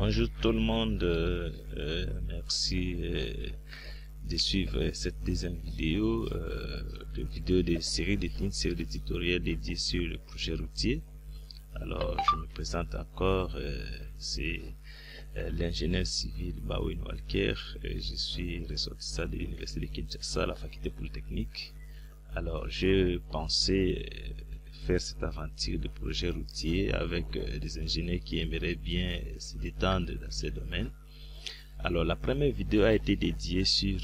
Bonjour tout le monde, merci de suivre cette deuxième vidéo, de série une série de tutoriels dédiés sur le projet routier. Alors je me présente encore, c'est l'ingénieur civil Bawin Walker, je suis ressortissant de l'université de Kinshasa, la faculté polytechnique. Alors j'ai pensé faire cette aventure de projet routier avec des ingénieurs qui aimeraient bien se détendre dans ce domaine. Alors la première vidéo a été dédiée sur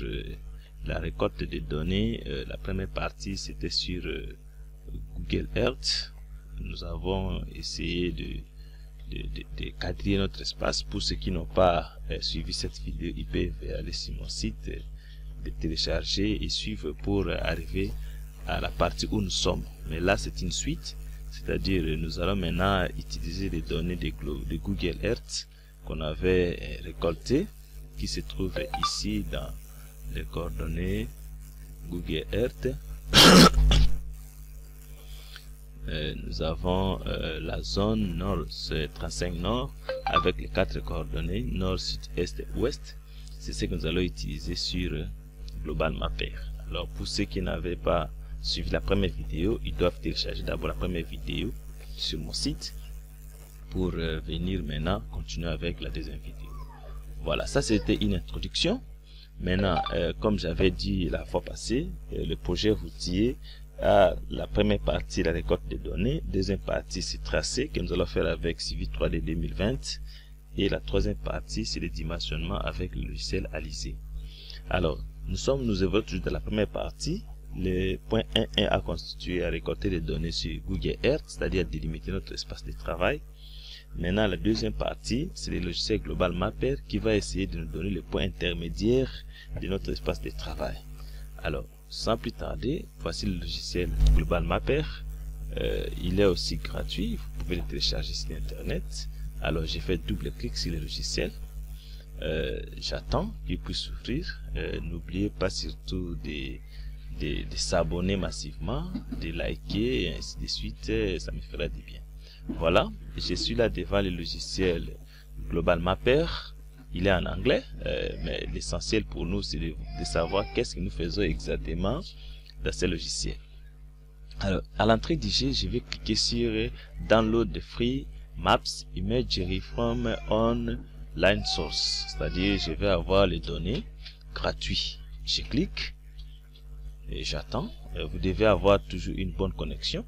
la récolte de données. La première partie c'était sur Google Earth. Nous avons essayé de quadriller notre espace. Pour ceux qui n'ont pas suivi cette vidéo, ils peuvent aller sur mon site, de télécharger et suivre pour arriver à la partie où nous sommes. Mais là c'est une suite, c'est-à-dire nous allons maintenant utiliser les données de Google Earth qu'on avait récoltées, qui se trouvent ici dans les coordonnées Google Earth. Nous avons la zone nord, 35 nord, avec les 4 coordonnées nord, sud, est et ouest. C'est ce que nous allons utiliser sur Global Mapper. Alors pour ceux qui n'avaient pas suivi la première vidéo, ils doivent télécharger d'abord la première vidéo sur mon site pour venir maintenant continuer avec la deuxième vidéo. Voilà, ça c'était une introduction. Maintenant, comme j'avais dit la fois passée, le projet routier a la première partie, la récolte des données. Deuxième partie, c'est tracé que nous allons faire avec Civil 3D 2020. Et la troisième partie, c'est le dimensionnement avec le logiciel Alizé. Alors, nous évoluons toujours dans la première partie. Le point 1.1 a constitué à récolter les données sur Google Earth, c'est-à-dire délimiter notre espace de travail. Maintenant, la deuxième partie, c'est le logiciel Global Mapper qui va essayer de nous donner le point intermédiaire de notre espace de travail. Alors, sans plus tarder, voici le logiciel Global Mapper. Il est aussi gratuit, vous pouvez le télécharger sur Internet. Alors, j'ai fait double clic sur le logiciel. J'attends qu'il puisse s'ouvrir. N'oubliez pas surtout de s'abonner massivement, de liker et ainsi de suite, ça me fera du bien. Voilà, je suis là devant le logiciel Global Mapper. Il est en anglais, mais l'essentiel pour nous c'est de savoir qu'est-ce que nous faisons exactement dans ce logiciel. Alors, à l'entrée du jeu, je vais cliquer sur Download the Free Maps Imagery from Online Source, c'est-à-dire je vais avoir les données gratuites. Je clique et j'attends. Vous devez avoir toujours une bonne connexion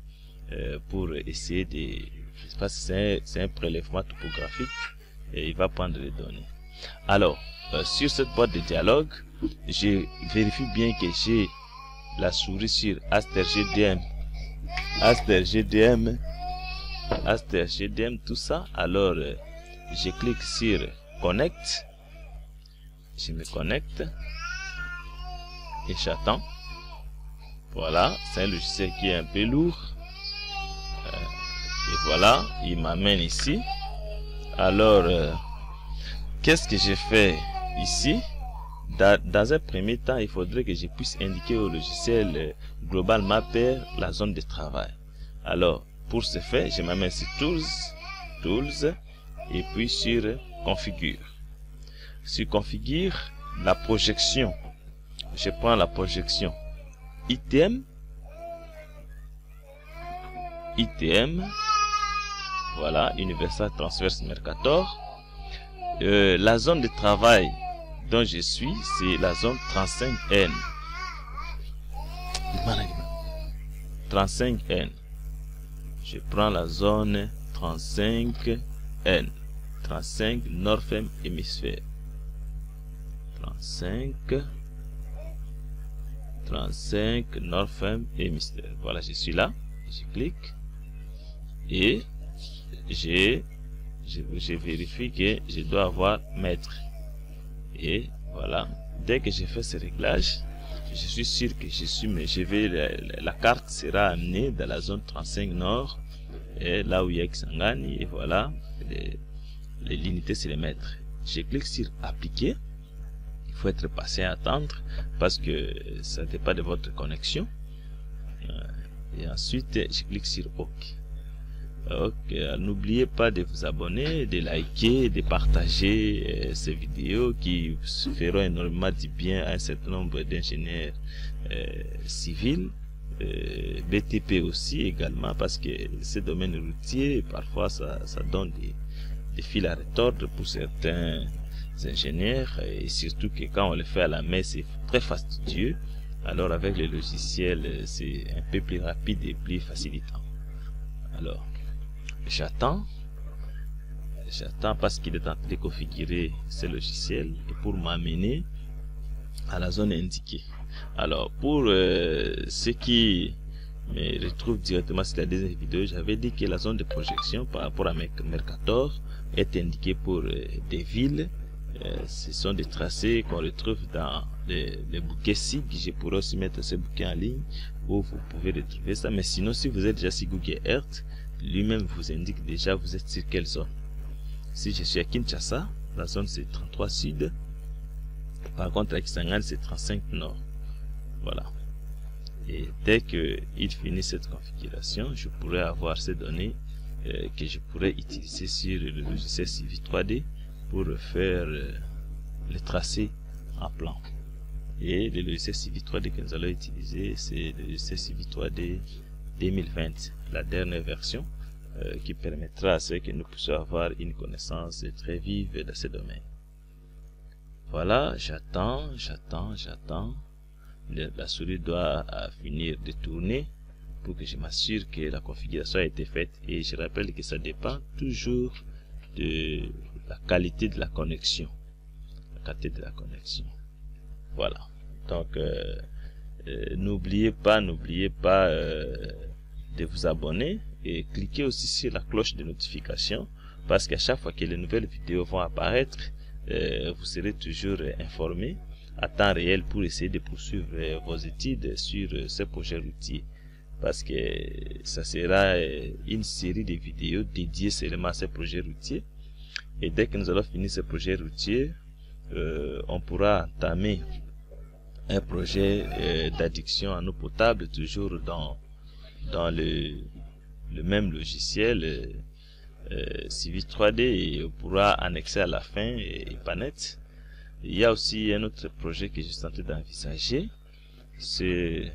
pour essayer de... Je sais pas si c'est un prélèvement topographique et il va prendre les données. Alors, sur cette boîte de dialogue, je vérifie bien que j'ai la souris sur AsterGDM, tout ça. Alors, je clique sur Connect. Je me connecte et j'attends. Voilà, c'est un logiciel qui est un peu lourd. Et voilà, il m'amène ici. Alors, qu'est-ce que j'ai fait ici? Dans un premier temps, il faudrait que je puisse indiquer au logiciel Global Mapper la zone de travail. Alors, pour ce faire, je m'amène sur Tools, et puis sur Configure. Sur Configure, la projection. Je prends la projection ITM, voilà, Universal Transverse Mercator. La zone de travail dont je suis, c'est la zone 35N. 35N. Je prends la zone 35N. 35 Northern Hémisphère. 35 Northern Hémisphère. Voilà, je suis là. Je clique et je vérifie que je dois avoir mètre. Et voilà, dès que j'ai fait ce réglage, je suis sûr que la carte sera amenée dans la zone 35 nord, et là où il y a Kisangani, et voilà, l'unité c'est les mètres. Je clique sur appliquer. Il faut être patient à attendre parce que ça dépend de votre connexion. Et ensuite je clique sur OK. Ok, n'oubliez pas de vous abonner, de liker, de partager ces vidéos qui feront énormément du bien à un certain nombre d'ingénieurs civils, BTP aussi également, parce que ces domaines routiers, parfois ça donne des fils à retordre pour certains ingénieurs, et surtout que quand on le fait à la main, c'est très fastidieux. Alors avec les logiciels, c'est un peu plus rapide et plus facilitant. Alors, j'attends parce qu'il est en train de configurer ce logiciel et pour m'amener à la zone indiquée. Alors, pour ceux qui me retrouvent directement sur la deuxième vidéo, j'avais dit que la zone de projection par rapport à Mercator est indiquée pour des villes. Ce sont des tracés qu'on retrouve dans les bouquets SIG. Je pourrais aussi mettre ce bouquet en ligne où vous pouvez retrouver ça. Mais sinon, si vous êtes déjà sur Google Earth, lui-même vous indique déjà vous êtes sur quelle zone. Si je suis à Kinshasa, la zone c'est 33 sud. Par contre à Kisangani c'est 35 nord. Voilà. Et dès que il finit cette configuration, je pourrais avoir ces données que je pourrais utiliser sur le logiciel Civil 3D pour faire le tracé en plan. Et le logiciel Civil 3D que nous allons utiliser, c'est le logiciel Civil 3D 2020, la dernière version, qui permettra à ce que nous puissions avoir une connaissance très vive dans ce domaine. Voilà, j'attends. La souris doit finir de tourner pour que je m'assure que la configuration a été faite. Et je rappelle que ça dépend toujours de la qualité de la connexion. Voilà. Donc, n'oubliez pas de vous abonner et cliquez aussi sur la cloche de notification parce qu'à chaque fois que les nouvelles vidéos vont apparaître, vous serez toujours informé à temps réel pour essayer de poursuivre vos études sur ce projet routier, parce que ça sera une série de vidéos dédiées seulement à ce projet routier. Et dès que nous allons finir ce projet routier, on pourra entamer un projet d'adduction en eau potable, toujours dans le même logiciel Civil 3D, et on pourra annexer à la fin Epanet. Il y a aussi un autre projet que je suis en train d'envisager, c'est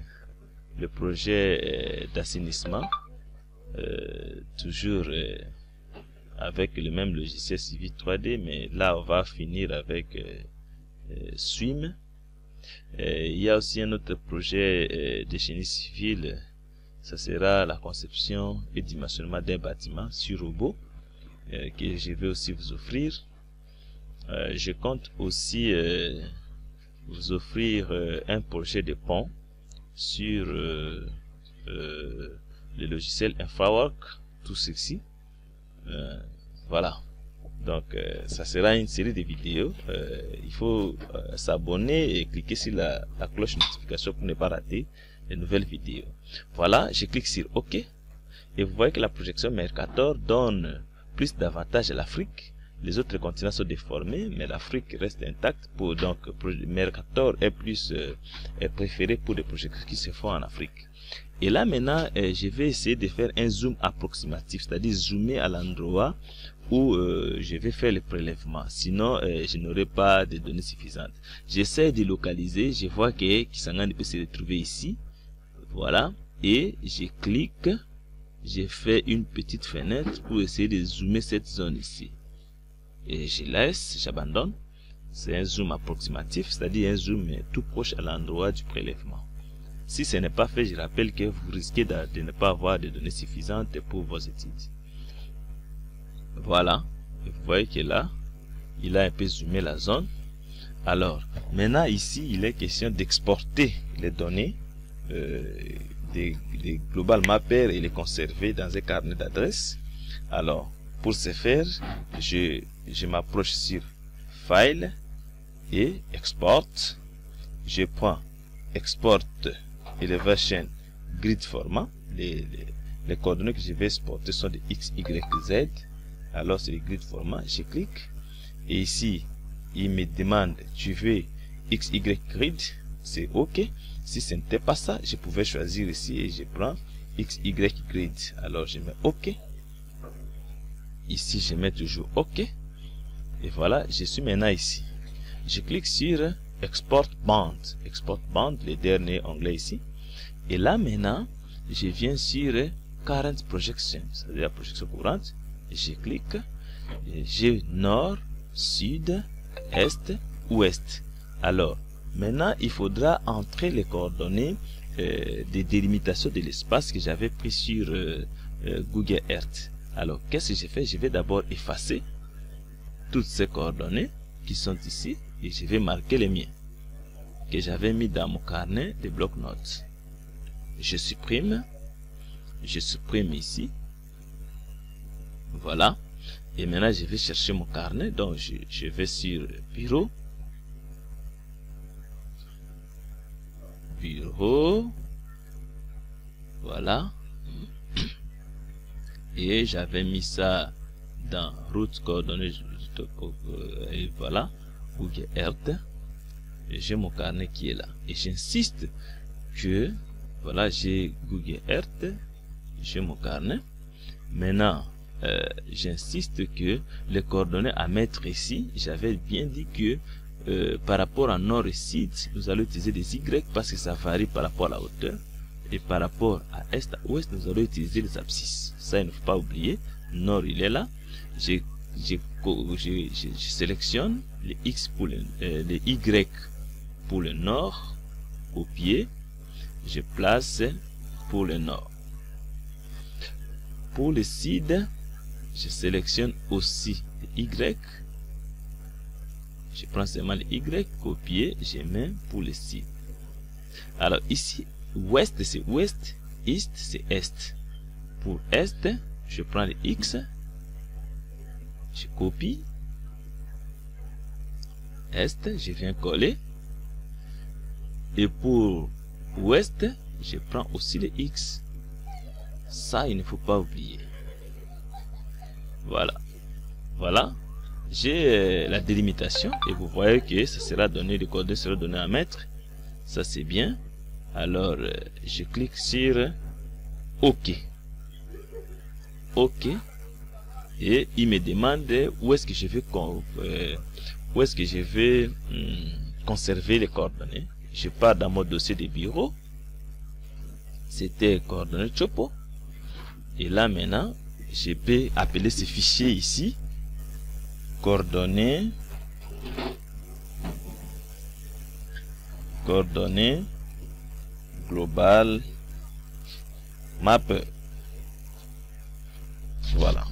le projet d'assainissement, toujours avec le même logiciel Civil 3D, mais là on va finir avec Swim. Il y a aussi un autre projet de génie civil, ça sera la conception et dimensionnement d'un bâtiment sur robot, que je vais aussi vous offrir. Je compte aussi vous offrir un projet de pont sur le logiciel InfraWork, tout ceci. Voilà. Donc ça sera une série de vidéos. Il faut s'abonner et cliquer sur la cloche de notification pour ne pas rater les nouvelles vidéos. Voilà, je clique sur OK et vous voyez que la projection Mercator donne plus d'avantages à l'Afrique. Les autres continents sont déformés, mais l'Afrique reste intacte. Donc Mercator est plus préféré pour des projections qui se font en Afrique. Et là maintenant, je vais essayer de faire un zoom approximatif, c'est-à-dire zoomer à l'endroit où je vais faire le prélèvement. Sinon, je n'aurai pas de données suffisantes. J'essaie de localiser. Je vois que Kisangani peut se retrouver ici. Voilà. Et je clique. J'ai fait une petite fenêtre pour essayer de zoomer cette zone ici. Et je laisse, j'abandonne. C'est un zoom approximatif, c'est-à-dire un zoom tout proche à l'endroit du prélèvement. Si ce n'est pas fait, je rappelle que vous risquez de ne pas avoir de données suffisantes pour vos études. Voilà, vous voyez que là, il a un peu zoomé la zone. Alors, maintenant ici, il est question d'exporter les données des Global Mapper et les conserver dans un carnet d'adresses. Alors, pour ce faire, je m'approche sur File et Export. Je prends Export Elevation Grid Format. Les coordonnées que je vais exporter sont de X, Y, Z. Alors c'est le grid format, je clique et ici il me demande tu veux XY grid, c'est OK. Si ce n'était pas ça, je pouvais choisir ici et je prends XY grid. Alors je mets OK ici je mets toujours OK. Et voilà, je suis maintenant ici. Je clique sur Export Band. Export Band, le dernier onglet ici. Et là maintenant, je viens sur Current Projection, c'est-à-dire la projection courante. Je clique. J'ai nord, sud, est, ouest. Alors, maintenant, il faudra entrer les coordonnées des délimitations de l'espace que j'avais pris sur Google Earth. Alors, qu'est-ce que j'ai fait? Je vais d'abord effacer toutes ces coordonnées qui sont ici et je vais marquer les miens que j'avais mis dans mon carnet de bloc-notes. Je supprime ici. Voilà. Et maintenant, je vais chercher mon carnet. Donc, je vais sur Bureau. Voilà. Et j'avais mis ça dans route coordonnées. Et voilà. Google Earth. Et j'ai mon carnet qui est là. Et j'insiste que, voilà, j'ai Google Earth. J'ai mon carnet. Maintenant, j'insiste que les coordonnées à mettre ici, j'avais bien dit que par rapport à nord et sud, nous allons utiliser des Y parce que ça varie par rapport à la hauteur. Et par rapport à est, à ouest, nous allons utiliser les abscisses. Ça, il ne faut pas oublier. Nord, il est là. Je sélectionne les X pour les Y pour le nord. Au pied, je place pour le nord. Pour le sud, je sélectionne aussi les Y. Je prends seulement les Y, copier, je mets pour le sud. Alors ici, ouest c'est ouest, est c'est est. Pour est, je prends les X, je copie. Est, je viens coller. Et pour ouest, je prends aussi les X. Ça, il ne faut pas oublier. Voilà. Voilà. J'ai la délimitation et vous voyez que ça sera donné, les coordonnées seront données à mettre. Ça, c'est bien. Alors, je clique sur OK. OK. Et il me demande où est-ce que je vais, conserver les coordonnées. Je pars dans mon dossier de bureau. C'était coordonnées Chopo. Et là, maintenant, je peux appeler ce fichier ici coordonnées global map. Voilà,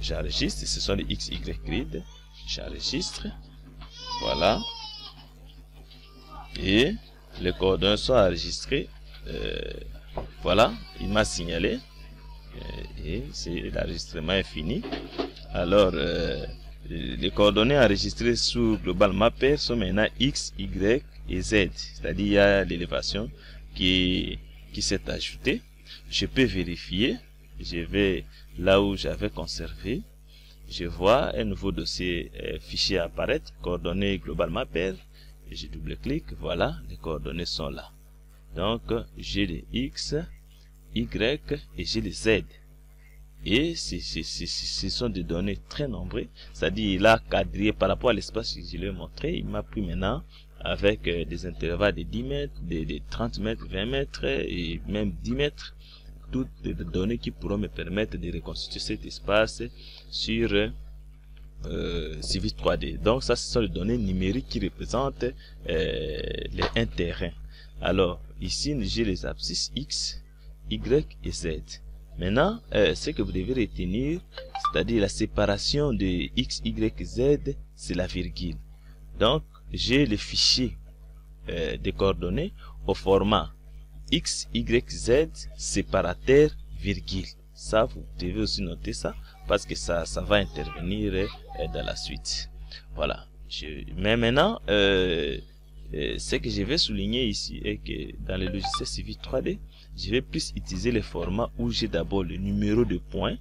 j'enregistre, ce sont les XY grid, j'enregistre. Voilà, et les coordonnées sont enregistrées. Voilà, il m'a signalé et l'enregistrement est fini. Alors les coordonnées enregistrées sous Global Mapper sont maintenant X, Y et Z, c'est-à-dire il y a l'élévation qui s'est ajoutée. Je peux vérifier. Je vais là où j'avais conservé. Je vois un nouveau dossier fichier apparaître, coordonnées Global Mapper. Et je double-clique. Voilà, les coordonnées sont là. Donc j'ai les X, Y et j'ai les Z. Et ce sont des données très nombreuses. C'est-à-dire, il a quadrillé par rapport à l'espace que je lui ai montré. Il m'a pris maintenant avec des intervalles de 10 mètres, de 30 mètres, 20 mètres et même 10 mètres. Toutes les données qui pourront me permettre de reconstituer cet espace sur Civil 3D. Donc, ça, ce sont les données numériques qui représentent un terrain. Alors, ici, j'ai les abscisses X, Y et Z. Maintenant, ce que vous devez retenir, c'est-à-dire la séparation de X, Y, Z, c'est la virgule. Donc, j'ai le fichier des coordonnées au format X, Y, Z, séparateur, virgule. Ça, vous devez aussi noter ça, parce que ça va intervenir dans la suite. Voilà. Mais maintenant, ce que je vais souligner ici est que dans le logiciel Civil 3D, je vais plus utiliser les formats où j'ai d'abord le numéro de points.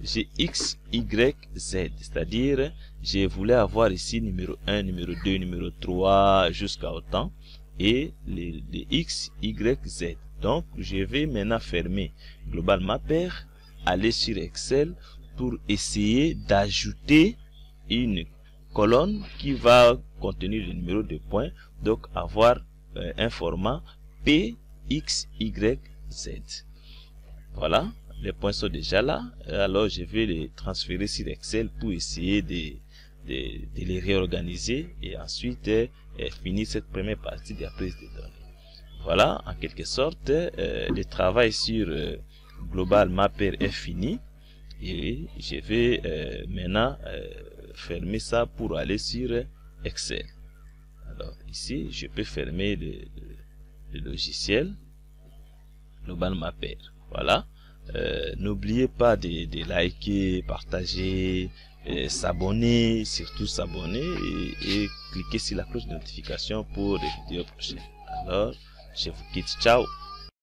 J'ai X, Y, Z, c'est-à-dire je voulais avoir ici numéro 1, numéro 2, numéro 3 jusqu'à autant, et les X, Y, Z. Donc je vais maintenant fermer Global Mapper, aller sur Excel pour essayer d'ajouter une colonne qui va contenir le numéro de points, donc avoir un format P, X, Y, Z. Voilà, les points sont déjà là. Alors je vais les transférer sur Excel pour essayer de les réorganiser et ensuite finir cette première partie de la prise de données. Voilà, en quelque sorte, le travail sur Global Mapper est fini et je vais maintenant fermer ça pour aller sur Excel. Alors ici, je peux fermer le logiciel Global Mapper. Voilà. N'oubliez pas de liker, partager, s'abonner, surtout s'abonner et cliquer sur la cloche de notification pour les vidéos prochaines. Alors, je vous quitte. Ciao.